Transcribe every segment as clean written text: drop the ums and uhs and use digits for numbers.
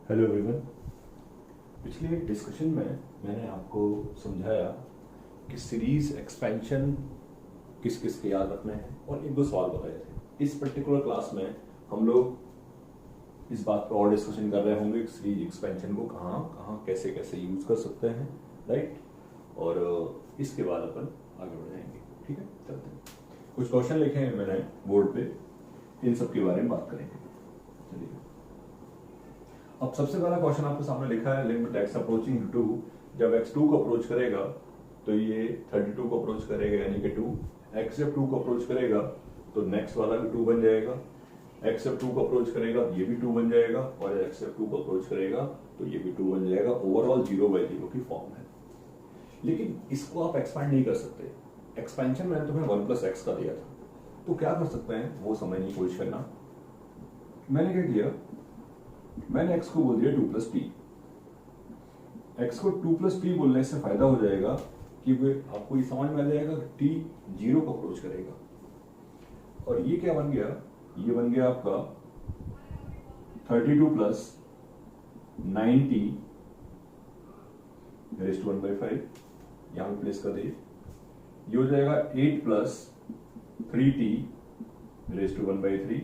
Hello everyone. पिछले discussion में मैंने आपको समझाया कि सीरीज एक्सपेंशन किस किस के याद रखना है और एक दो सवाल बताए थे। इस पर्टिकुलर क्लास में हम लोग इस बात पर और डिस्कशन कर रहे होंगे कि सीरीज एक्सपेंशन को कहाँ कहाँ कैसे कैसे यूज कर सकते हैं, राइट। और इसके बाद अपन आगे बढ़ जाएंगे। ठीक है, चलते हैं। कुछ क्वेश्चन लिखे हैं मैंने बोर्ड पे, इन सब के बारे में बात करेंगे। चलिए, अब सबसे पहला क्वेश्चन आपके सामने लिखा है लिमिट x अप्रोचिंग टू 2। जब x 2 को अप्रोच करेगा तो ये 32 को अप्रोच करेगा, यानी कि 2। x जब 2 को अप्रोच करेगा तो नेक्स्ट वाला भी 2 बन जाएगा। x जब 2 को अप्रोच करेगा ये भी 2 बन जाएगा, और x जब 2 को अप्रोच करेगा तो ये भी 2 बन जाएगा। ओवरऑल 0/0 की फॉर्म है। लेकिन इसको आप एक्सपेंड नहीं कर सकते। एक्सपेंशन मैंने तुम्हें 1 + x का दिया था, तो क्या कर सकते हैं वो समझने की कोशिश करना। मैंने क्या किया, मैंने x को बोल दिया 2 + t। x को 2 + t बोलने से फायदा हो जाएगा कि वे आपको ये समझ में आ जाएगा कि t 0 को अप्रोच करेगा। और ये क्या बन गया, ये बन गया आपका 32 + 9t रेज़ टू 1/5, यहां पे प्लेस कर दिए। ये हो जाएगा 8 + 3t रेज़ टू 1/3,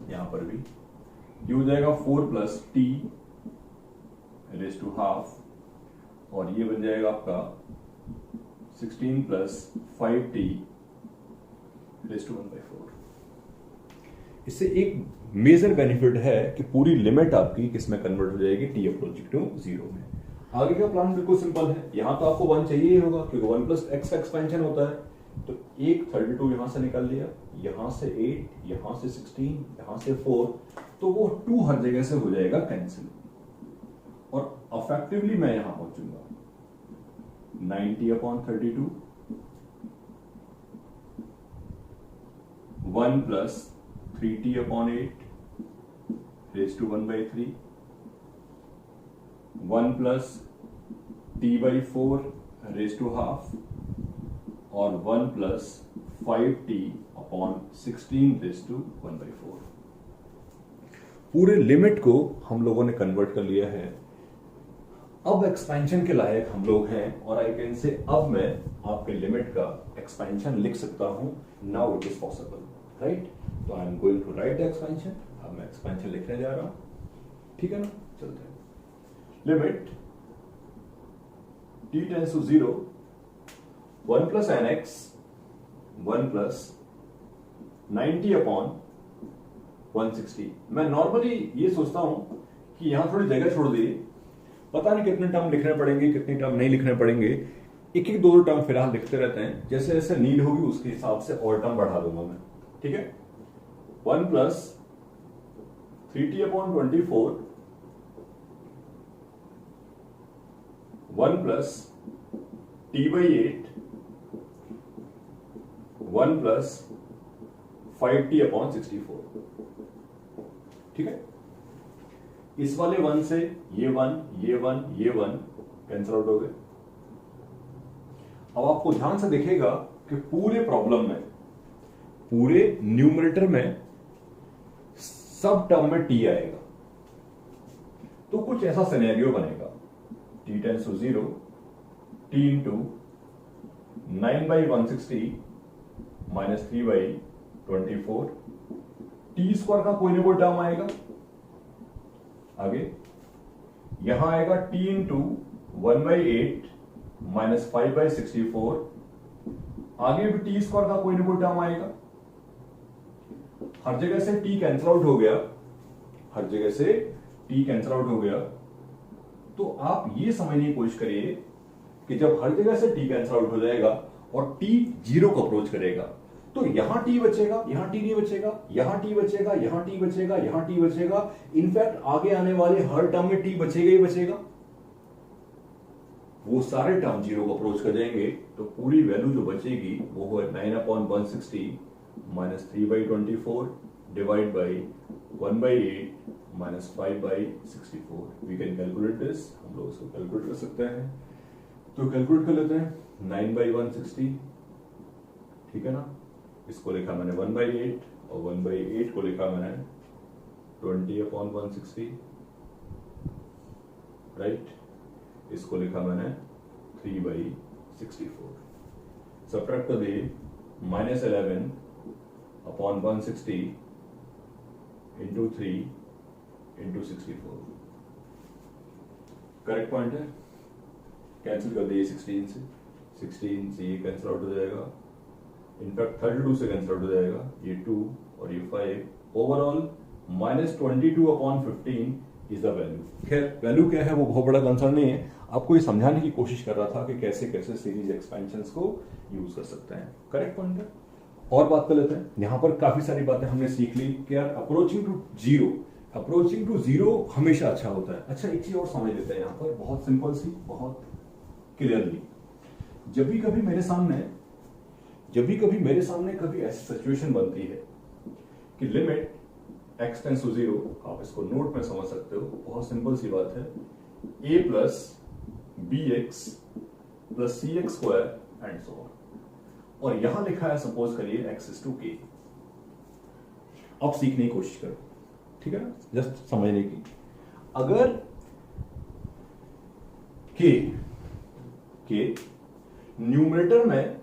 यहां पर भी ये हो जाएगा 4 + t रेज़ टू ½ और ये बन जाएगा आपका 16 + 5t रेज़ टू 1/4। इससे एक मेजर बेनिफिट है कि पूरी लिमिट आपकी किसमें कन्वर्ट हो जाएगी, t अप्रोचिंग टू 0 में। आगे का प्लान बिल्कुल सिंपल है। यहां तो आपको 1 चाहिए ही होगा क्योंकि 1 + x का एक्सपेंशन होता है। तो एक 32 यहां से निकाल लिया, यहां से 8, यहां से 16, यहां से 4, तो वो 2 हर जगह से हो जाएगा कैंसिल, और अफेक्टिवली मैं यहां पहुंचूंगा 90/32 1 + 3t/8 raise to 1/3 1 + t/4 raise to ½ और 1 + 5t/16 रेज़ टू 1/4। पूरे लिमिट को हम लोगों ने कन्वर्ट कर लिया है। अब एक्सपेंशन के लायक हम लोग हैं, और आई कैन से अब मैं आपके लिमिट का एक्सपेंशन लिख सकता हूं। Now it is possible, right. तो I am going to write the expansion. अब मैं एक्सपेंशन लिखने जा रहा हूं, ठीक है ना। चलते हैं। Limit t tends to 0 1 + nx 1 + 90/160। मैं नॉर्मली ये सोचता हूं कि यहां थोड़ी जगह छोड़ दी, पता नहीं कितने टर्म लिखने पड़ेंगे कितने टर्म नहीं लिखने पड़ेंगे। एक एक दो टर्म फिलहाल लिखते रहते हैं, जैसे जैसे नीड होगी उसके हिसाब से और टर्म बढ़ा दूंगा मैं, ठीक है। 1 + 3t/24 1 + t/8 1 + 5t/64, ठीक है। इस वाले 1 से ये 1 ये 1 ये 1 कैंसिल आउट हो गए। अब आपको ध्यान से दिखेगा कि पूरे प्रॉब्लम में, पूरे न्यूमरेटर में सब टर्म में t आएगा। तो कुछ ऐसा सिनेरियो बनेगा, t tends to 0 t × 9/160 - 3/24 t² का कोई ना कोई टर्म आएगा। आगे यहां आएगा t × 1/8 - 5/64, आगे भी t² का कोई ना कोई टर्म आएगा। हर जगह से t कैंसिल आउट हो गया, हर जगह से t कैंसिल आउट हो गया। तो आप ये समझने की कोशिश करिए कि जब हर जगह से t कैंसिल आउट हो जाएगा और t 0 को अप्रोच करेगा, तो यहां t बचेगा, यहां t नहीं बचेगा, यहां t बचेगा, यहां t बचेगा, यहां t बचेगा। इनफैक्ट आगे आने वाले हर टर्म में t बचेगा ही बचेगा। वो सारे टर्म 0 को अप्रोच कर जाएंगे, तो पूरी वैल्यू जो बचेगी वो है 9/160 - 3/24 divide by 1/8 - 5/64। We can calculate this, हम लोग इसको कैलकुलेट कर सकते हैं। तो कैलकुलेट कर लेते हैं 9/160, ठीक है ना। इसको लिखा मैंने 1/8 और 1/8 को लिखा मैंने 20/160 राइट, इसको लिखा मैंने 3/64. सब्ट्रैक्ट कर दिए -11 upon 160 into 3 into 64. Correct point है. कैंसिल कर दिए 16 से ये कैंसिल आउट हो जाएगा. इनफैक्ट 32 से कैंसिल आउट हो जाएगा. ये 2 और ये 5. Overall -22 upon 15 is the value. खैर वैल्यू क्या है वो बहुत बड़ा कंसर्न नहीं है. आपको ये समझाने की कोशिश कर रहा था कि कैसे कैसे सीरीज एक्सपेंशंस को यूज कर सकते हैं. करेक्ट पॉइंट है. और बात कर लेते हैं. यहां पर काफी सारी बातें हमने सीख ली कि यार अप्रोचिंग टू जीरो हमेशा अच्छा होता है. अच्छा एक चीज और समझ लेते हैं यहां पर, बहुत सिंपल सी, बहुत क्लियरली. जब भी कभी मेरे सामने कभी ऐसी सिचुएशन बनती है कि लिमिट x टेंड्स टू 0, आप इसको नोट में समझ सकते हो. बहुत सिंपल सी बात है. a plus bx plus cx square and so on. और यहां लिखा है सपोज करिए x इज टू k. अब सीखने की कोशिश करो, ठीक है ना, जस्ट समझने की. अगर k न्यूमरेटर में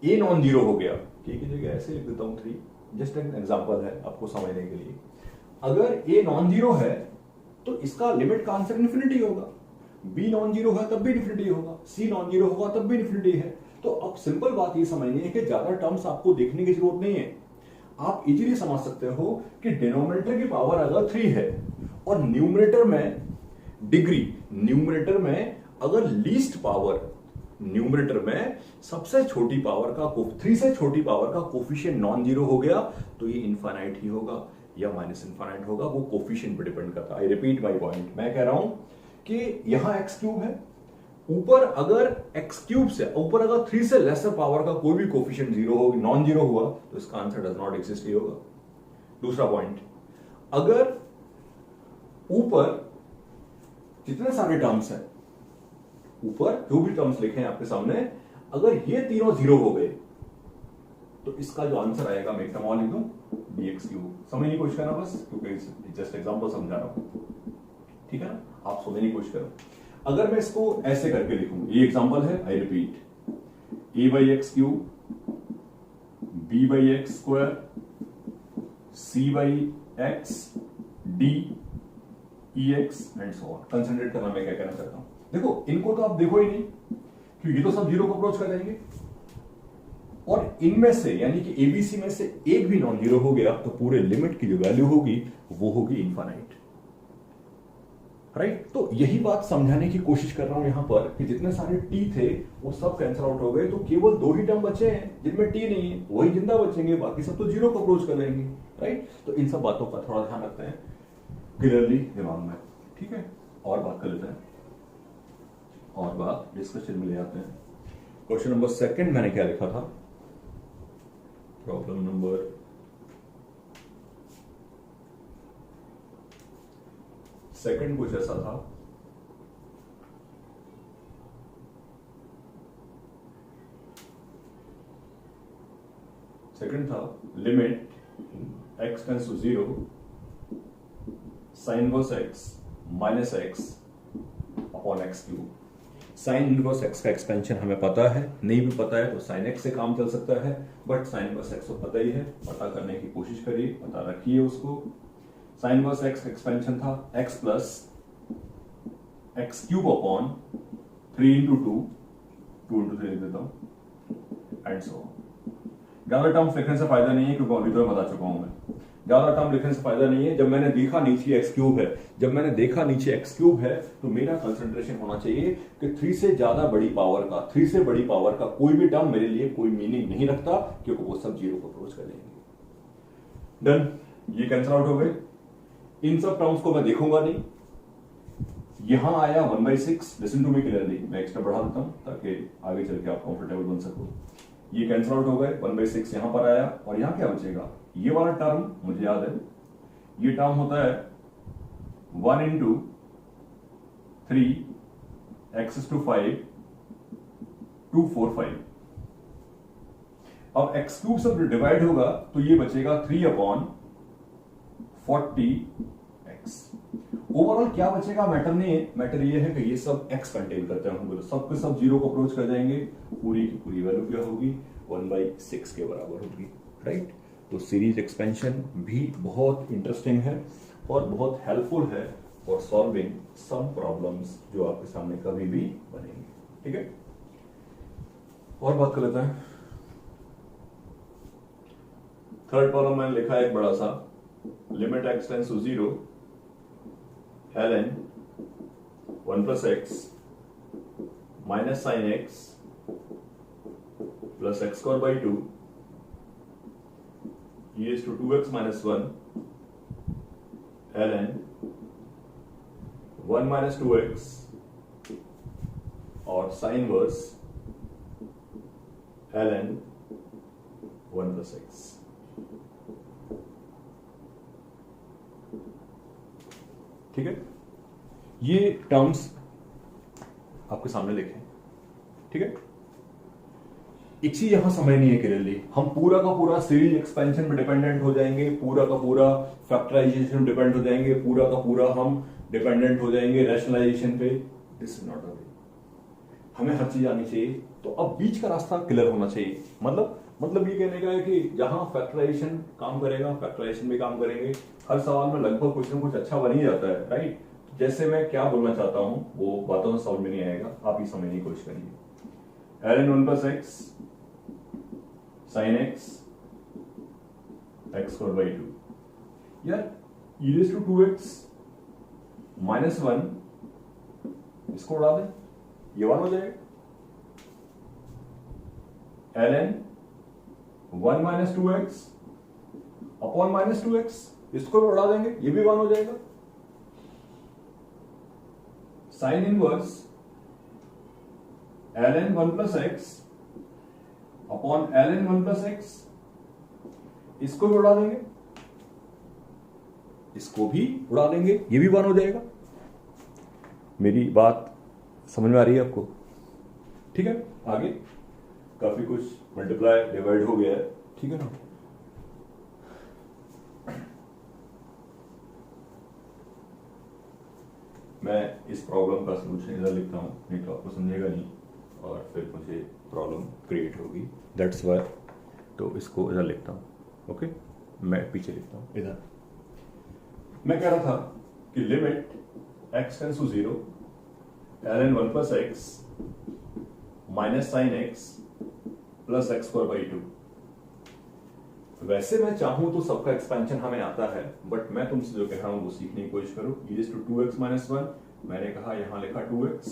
a नॉन जीरो हो गया, k की जगह ऐसे लिख देता हूं 3, जस्ट एक एग्जांपल है आपको समझने के लिए. अगर a नॉन जीरो है तो इसका लिमिट का आंसर इन्फिनिटी होगा. b नॉन जीरो है तब भी इन्फिनिटी होगा. c नॉन जीरो होगा तब भी इन्फिनिटी है. तो अब सिंपल बात ये समझनी है कि ज्यादा टर्म्स आपको देखने की जरूरत नहीं है. आप इजीली समझ सकते हो कि डिनोमिनेटर की पावर अगर 3 है और न्यूमरेटर में अगर लीस्ट पावर, न्यूमरेटर में सबसे छोटी पावर का 3 से छोटी पावर का कोफिशिएंट नॉन जीरो हो गया तो ये इनफाइनाइट ही होगा या माइनस इनफाइनाइट होगा. वो कोफिशिएंट पे डिपेंड करता है. I repeat my point. मैं कह रहा हूं कि यहां x क्यूब है, ऊपर अगर x क्यूब से ऊपर अगर 3 से लेसर पावर का कोई भी कोफिशिएंट जीरो हो, नॉन जीरो हुआ तो इसका आंसर डज नॉट एग्जिस्ट ही होगा. दूसरा पॉइंट, अगर ऊपर जितने सारे टर्म्स हैं, ऊपर जो भी टर्म्स लिखे हैं आपके सामने, अगर ये तीनों जीरो हो गए तो इसका जो आंसर आएगा, मैं एक टर्म और लिख दूं, dx क्यूब. समझने की कोशिश करना बस, क्योंकि जस्ट एग्जांपल समझा रहा हूं, ठीक है ना. आप समझने की कोशिश करो. अगर मैं इसको ऐसे करके लिखूं, ये एग्जांपल है. I repeat, a/x cube, b/x square, c/x, d/ex and so on. Concentrate करना मैं क्या कहना चाहता हूं. देखो इनको तो आप देखो ही नहीं, क्योंकि ये तो सब जीरो को अप्रोच कर जाएंगे. और इनमें से यानी कि एबीसी में से एक भी नॉन जीरो हो गया तो पूरे लिमिट की जो वैल्यू होगी वो होगी इनफाइनाइट. राइट. तो यही बात समझाने की कोशिश कर रहा हूं यहां पर कि जितने सारे टी थे वो सब कैंसिल आउट हो गए, तो केवल 2 ही टर्म बचे हैं जिनमें टी नहीं है, वही जिंदा बचेंगे, बाकी सब तो जीरो को अप्रोच कर जाएंगे. राइट. तो इन सब बातों का थोड़ा ध्यान रखते हैं क्लियरली दिमाग में, ठीक है. और बात कर लेते हैं, और बात डिस्कशन में ले आते हैं. क्वेश्चन नंबर 2 मैंने क्या लिखा था, प्रॉब्लम नंबर 2 कुछ ऐसा था. सेकंड था limit x tends to 0 sine inverse x minus x upon x cube. Sine inverse x का एक्सपेंशन हमें पता है, नहीं भी पता है तो साइन x से काम चल सकता है, बट साइन इनवर्स x तो पता ही है. पता करने की कोशिश करिए, पता रखिए उसको. साइन इनवर्स x का एक्सपेंशन था x plus x cube upon 3 into 2 into 3 लिख देता हूं एंड सो. ज्यादा टर्म्स लिखने से फायदा नहीं है, क्योंकि अभी तो बता चुका हूं मैं. ज्यादा टर्म लिखने से फायदा नहीं है. जब मैंने देखा नीचे x क्यूब है, तो मेरा कंसंट्रेशन होना चाहिए कि 3 से ज्यादा बड़ी पावर का, 3 से बड़ी पावर का कोई भी टर्म मेरे लिए कोई मीनिंग नहीं रखता, क्योंकि वो सब जीरो को अप्रोच कर लेंगे. डन. ये कैंसिल आउट हो गए. इन सब टर्म्स को मैं देखूंगा नहीं. यहां आया 1/6. Listen to me clearly. मैं एक्स्ट्रा बढ़ा देता हूं ताकि आगे चल के आप कंफर्टेबल बन सको. ये कैंसिल आउट हो गए. 1/6 यहां पर आया, और यहां क्या बचेगा, ये वाला टर्म मुझे याद है, ये टर्म होता है 1 इंटू 3 x to 5 2 4 5. अब x क्यूब से डिवाइड होगा तो ये बचेगा 3 अपॉन 40x. ओवरऑल क्या बचेगा मैटर नहीं है, मैटर ये है कि ये सब एक्स कंटेन करते हैं, हम सब के सब जीरो को अप्रोच कर जाएंगे, पूरी की पूरी वैल्यू क्या होगी 1/6 के बराबर होगी, राइट। तो सीरीज एक्सपेंशन भी बहुत इंटरेस्टिंग है और बहुत हेल्पफुल है फॉर सॉल्विंग सम प्रॉब्लम्स जो आपके सामने कभी भी बनेंगे, ठीक है। और बात कर लेते हैं। थर्ड प्रॉब्लम मैंने लिखा है एक बड़ा सा, limit x tends to 0 ln 1 plus x minus sin x plus x square by 2 e raised to 2x minus 1 ln 1 minus 2x और sin inverse ln 1 plus x। ठीक है, ये टर्म्स आपके सामने लिखे, ठीक है। एक चीज यहां समझनी है क्लियरली, हम पूरा का पूरा सीरीज एक्सपेंशन पे डिपेंडेंट हो जाएंगे, पूरा का पूरा फैक्टराइजेशन डिपेंड हो जाएंगे, पूरा का पूरा हम डिपेंडेंट हो जाएंगे रैशनलाइजेशन पे। This is not the way, हमें हर चीज आनी चाहिए। तो अब बीच का रास्ता क्लियर होना चाहिए, मतलब ये कहने का है कि जहां फैक्टराइजेशन काम करेगा फैक्टराइजेशन भी काम करेंगे। हर सवाल में लगभग कुछ ना कुछ अच्छा बन ही जाता है, राइट। जैसे मैं क्या बोलना चाहता हूं वो बातों से समझ में नहीं आएगा, आप ही समझने की कोशिश करिए। ln 1 plus x sin x x square by 2, यार e raised to 2x minus 1 इसको उड़ा दें, ये 1 हो जाएगा। ln 1 minus 2x upon minus 2x इसको भी उड़ा देंगे, ये भी 1 हो जाएगा। Sine inverse ln 1 plus x upon ln 1 plus x इसको भी उड़ा देंगे, इसको भी उड़ा देंगे, ये भी 1 हो जाएगा। मेरी बात समझ में आ रही है आपको? ठीक है, आगे काफी कुछ मल्टीप्लाई डिवाइड हो गया है, ठीक है ना। मैं इस प्रॉब्लम का सलूशन इधर लिखता हूं, नहीं तो आपको समझेगा नहीं और फिर मुझे प्रॉब्लम क्रिएट होगी, दैट्स वाई। तो इसको इधर लिखता हूं, ओके। मैं पीछे लिखता हूं इधर। मैं कह रहा था कि limit x tends to 0 ln 1 plus x minus sine x plus x square by 2। वैसे मैं चाहूं तो सबका एक्सपेंशन हमें आता है, बट मैं तुमसे जो कह रहा हूं वो सीखने की कोशिश करो। e raised to 2x minus 1, मैंने कहा यहां लिखा 2x,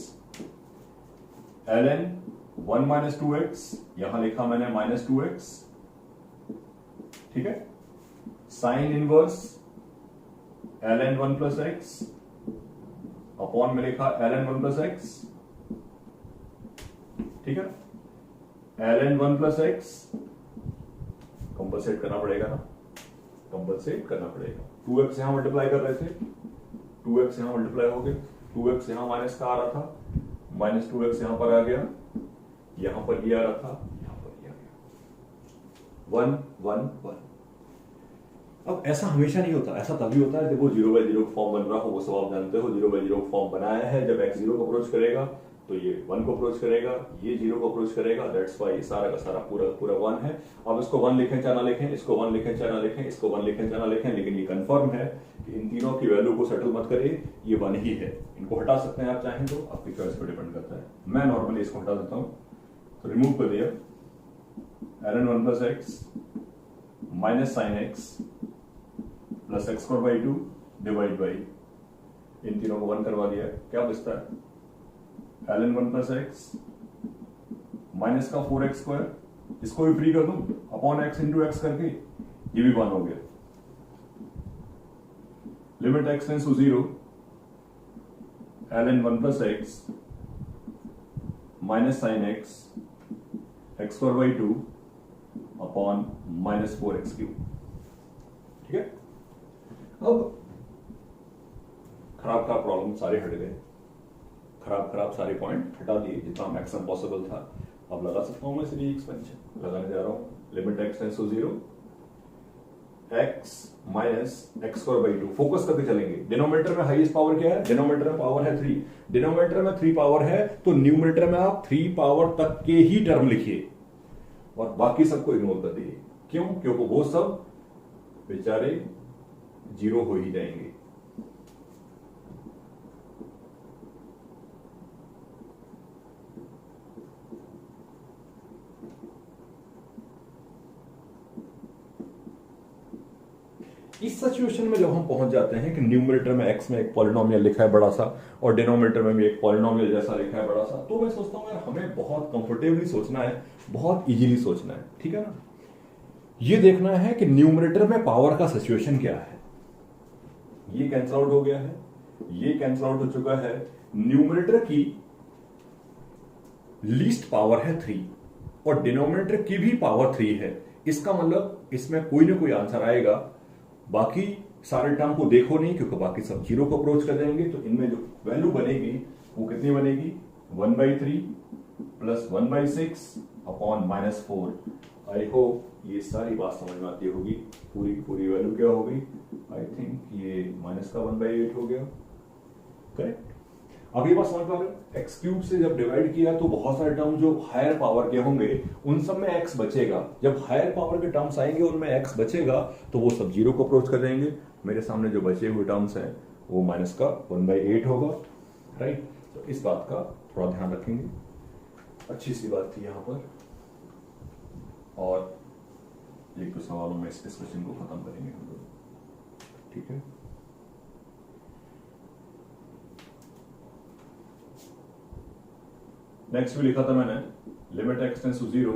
ln 1 minus 2x यहां लिखा मैंने माइनस 2x, ठीक है। Sine inverse ln 1 plus x upon में लिखा ln 1 plus x, ठीक है। ln 1 plus x कंपलसेट करना पड़ेगा ना, कंपलसेट करना पड़ेगा। 2x यहां मल्टीप्लाई कर रहे थे, 2x यहां मल्टीप्लाई हो गए, 2x यहां माइनस का आ रहा था, माइनस 2x यहां पर आ गया, यहां पर ये आ रहा था, यहां पर ये आ गया, 1 1 1। अब ऐसा हमेशा नहीं होता, ऐसा तभी होता है जब वो 0/0 फॉर्म बन रहा हो। वो सब आप जानते हो, 0/0 फॉर्म बनाया है। जब x 0 को अप्रोच करेगा तो ये 1 को अप्रोच करेगा, ये 0 को अप्रोच करेगा, दैट्स वाई सारा का सारा पूरा 1 है। अब इसको 1 लिखें चाहे ना लिखें, इसको 1 लिखें चाहे ना लिखें, इसको 1 लिखें चाहे ना लिखें, लेकिन ये कंफर्म है कि इन तीनों की वैल्यू को सेटल मत करिए, ये 1 ही है। इनको हटा सकते हैं आप चाहें तो, आपकी चॉइस पर डिपेंड करता है। मैं नॉर्मली इसको हटा देता हूं, तो रिमूव कर दिया ln 1 plus x minus sine x plus x square by 2 divide by, इन तीनों को 1 करवा दिया, क्या बचता है ln 1 plus x माइनस का 4x स्क्वायर, इसको भी फ्री कर दूं अपॉन x इंटू एक्स करके, ये भी 1 हो गया। Limit x tends to 0 ln 1 plus x minus sine x x square by 2 upon minus 4x cube, ठीक है। अब खराब प्रॉब्लम सारे हट गए, खराब सारे पॉइंट हटा दिए, जितना मैक्सिमम पॉसिबल था। अब लगा सकता हूं मैं सीरीज एक्सपेंशन, लगाने जा रहा हूं। Limit x tends to 0 x minus x square by 2 focus करके चलेंगे। डिनोमिनेटर में हाईएस्ट पावर क्या है? डिनोमिनेटर में पावर है 3। डिनोमिनेटर में 3 पावर है तो न्यूमरेटर में आप 3 पावर तक के ही टर्म लिखिए और बाकी सबको इग्नोर कर दीजिए। क्यों? क्योंकि वो सब बेचारे जीरो हो ही जाएंगे। इस सिचुएशन में जब हम पहुंच जाते हैं कि न्यूमरेटर में x में एक पॉलिनोमियल लिखा है बड़ा सा और डिनोमिनेटर में भी एक पॉलिनोमियल जैसा लिखा है बड़ा सा, तो मैं सोचता हूं यार हमें बहुत कंफर्टेबली सोचना है, बहुत इजीली सोचना है, ठीक है ना। ये देखना है कि न्यूमरेटर में पावर का सिचुएशन क्या है। ये कैंसिल आउट हो गया है, ये कैंसिल आउट हो चुका है। न्यूमरेटर की लीस्ट पावर है 3 और डिनोमिनेटर की भी पावर 3 है। इसका मतलब इसमें कोई ना कोई आंसर आएगा। बाकी सारे टर्म को देखो नहीं क्योंकि बाकी सब जीरो को अप्रोच कर जाएंगे, तो इनमें जो वैल्यू बनेगी वो कितनी बनेगी? 1/3 प्लस 1/6 अपॉन -4। आई होप ये सारी बात समझ में आती होगी। पूरी की पूरी वैल्यू क्या होगी? आई थिंक ये माइनस का 1/8 हो गया, करेक्ट। अब ये बात समझ पा रहे हो? एक्स क्यूब से जब डिवाइड किया तो बहुत सारे टर्म जो हायर पावर के होंगे उन सब में एक्स बचेगा। जब हायर पावर के टर्म्स आएंगे उनमें एक्स बचेगा तो वो सब जीरो को अप्रोच कर जाएंगे। मेरे सामने जो बचे हुए टर्म्स हैं वो माइनस का 1/8 होगा, राइट। तो इस बात का थोड़ा ध्यान रखेंगे। अच्छी सी बात थी यहां पर, और एक दो सवालों में इस डिस्कशन को खत्म करेंगे हम लोग, ठीक है। नेक्स्ट भी लिखा था मैंने, limit x tends to 0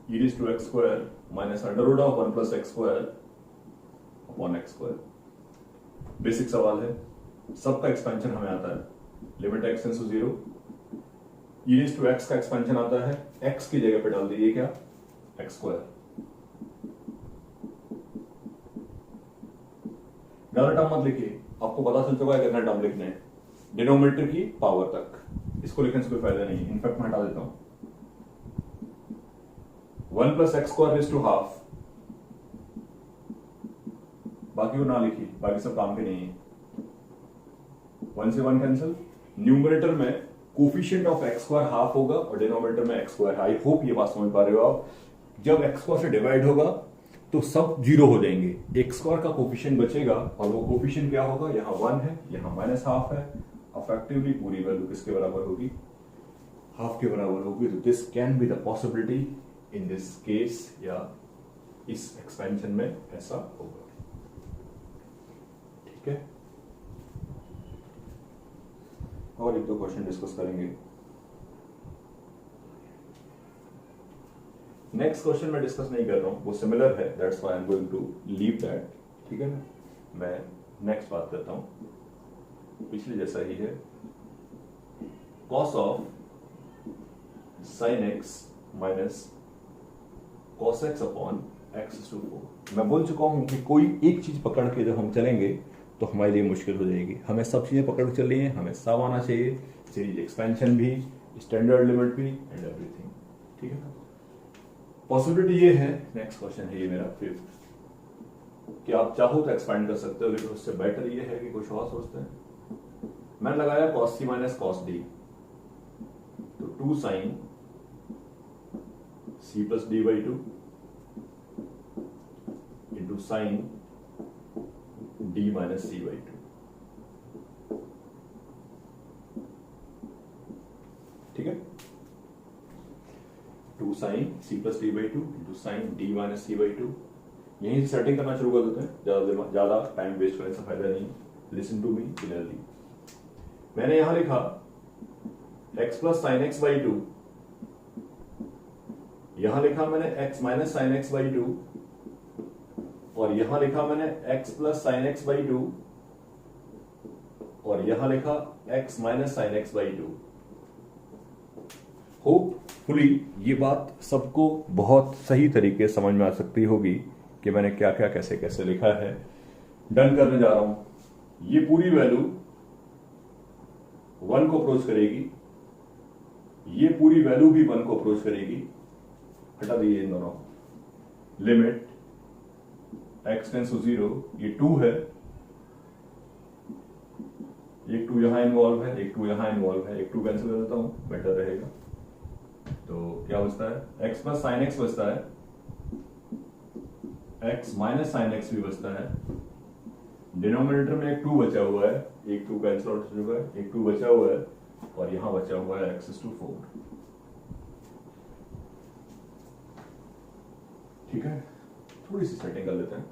e raised to x square minus under root of 1 plus x square upon x square। Basic सवाल है, सबका एक्सपेंशन हमें आता है। Limit x tends to 0 e raised to x का एक्सपेंशन आता है, x की जगह पे डाल दीजिए क्या? x square। ज्यादा टर्म मत लिखिए, आपको पता चल चुका है कितने टर्म लिखने हैं। डिनोमिनेटर की पावर तक, इसको लिखने से कोई फायदा नहीं है, इनफैक्ट मैं हटा देता हूं। 1 plus x square raise to half, बाकी वो ना लिखिए, बाकी सब काम के नहीं है। 1 से 1 कैंसिल। न्यूमरेटर में coefficient of x square half होगा और डिनोमिनेटर में एक्स स्क्वायर। आई होप ये बात समझ पा रहे हो आप। जब एक्स स्क्वायर से डिवाइड होगा तो सब जीरो हो जाएंगे, एक्स स्क्वायर का कोफिशिएंट बचेगा और वो कोफिशिएंट क्या होगा? यहाँ 1 है, यहाँ -1/2 है। अफेक्टिवली पूरी वैल्यू किसके बराबर होगी? हाफ के बराबर होगी। तो this can be the possibility in this case, या इस एक्सपेंशन में ऐसा होगा, ठीक है। और एक दो क्वेश्चन डिस्कस करेंगे। नेक्स्ट क्वेश्चन मैं डिस्कस नहीं कर रहा हूं, वो सिमिलर है, that's why I am going to leave that, ठीक है ना। मैं नेक्स्ट बात करता हूं, पिछले जैसा ही है। cos of sin x minus cos x upon x to 4। मैं बोल चुका हूं कि कोई एक चीज पकड़ के जब हम चलेंगे तो हमारे लिए मुश्किल हो जाएगी। हमें सब चीजें पकड़ के चलनी है, हमें सब आना चाहिए, सीरीज एक्सपेंशन भी, स्टैंडर्ड लिमिट भी एंड एवरीथिंग, ठीक है ना। पॉसिबिलिटी ये है, नेक्स्ट क्वेश्चन है ये मेरा 5th, कि आप चाहो तो एक्सपेंड कर सकते हो, लेकिन उससे बेटर ये है कि कुछ और सोचते हैं। मैंने लगाया cos c minus cos d, तो 2 sin c plus d by 2 into sine d minus c by 2, ठीक है। 2 sin c plus d by 2 into sine d minus c by 2। यहीं से सेटिंग करना शुरू कर देते हैं, ज्यादा टाइम वेस्ट करने से फायदा नहीं। Listen to me clearly. मैंने यहां लिखा x plus sine x by 2, यहां लिखा मैंने x minus sine x by 2, और यहां लिखा मैंने x plus sine x by 2, और यहां लिखा x minus sine x by 2। Hopefully ये बात सबको बहुत सही तरीके से समझ में आ सकती होगी कि मैंने क्या क्या कैसे कैसे लिखा है। डन करने जा रहा हूं। ये पूरी वैल्यू 1 को अप्रोच करेगी, ये पूरी वैल्यू भी 1 को अप्रोच करेगी। हटा दीजिए इन दोनों। लिमिट x टेंस टू 0, ये 2 है, एक 2 यहां इन्वॉल्व है, एक 2 यहां इन्वॉल्व है, एक 2 कैंसिल कर देता हूं, बेटर रहेगा। तो क्या बचता है, x प्लस साइन x बचता है, x माइनस साइन x भी बचता है, डिनोमिनेटर में एक 2 बचा हुआ है, एक 2 कैंसिल आउट हो चुका है, एक 2 बचा हुआ है, और यहां बचा हुआ है x is to 4। ठीक है, थोड़ी सी सेटिंग कर लेते हैं।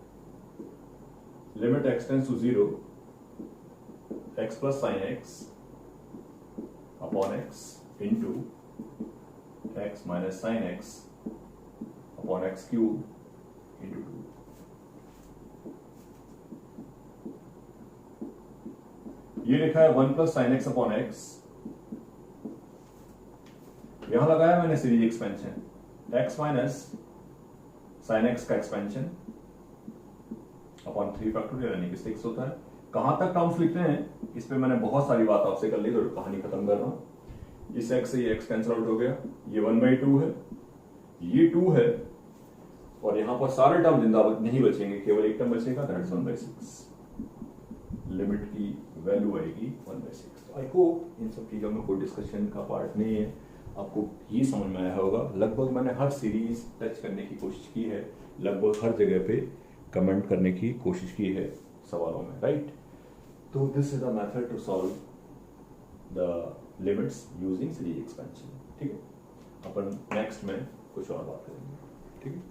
Limit x tends to 0, x plus sine x upon x into x minus sine x upon x cube into 2। ये लिखा है 1 plus sine x upon x, यहां लगाया मैंने series expansion, x minus sine x का एक्सपेंशन अपॉन 3 फैक्टोरियल यानी कि 6 होता है। कहां तक टर्म्स लिखते हैं इस पे मैंने बहुत सारी बात आपसे कर ली, तो कहानी खत्म कर रहा हूं। इस x से ये x कैंसिल आउट हो गया, ये 1/2 है, ये 2 है, और यहां पर सारे टर्म जिंदा नहीं बचेंगे, केवल एक टर्म बचेगा, दैट्स 1/6। लिमिट की वैल्यू आएगी 1/6। आई होप इन सब चीजों में कोई डिस्कशन का पार्ट नहीं है, आपको ये समझ में आया होगा। लगभग मैंने हर सीरीज टच करने की कोशिश की है, लगभग हर जगह पे कमेंट करने की कोशिश की है सवालों में, राइट। तो this is the method to solve the limits using series expansion. ठीक है, अपन नेक्स्ट में कुछ और बात करेंगे। ठीक है।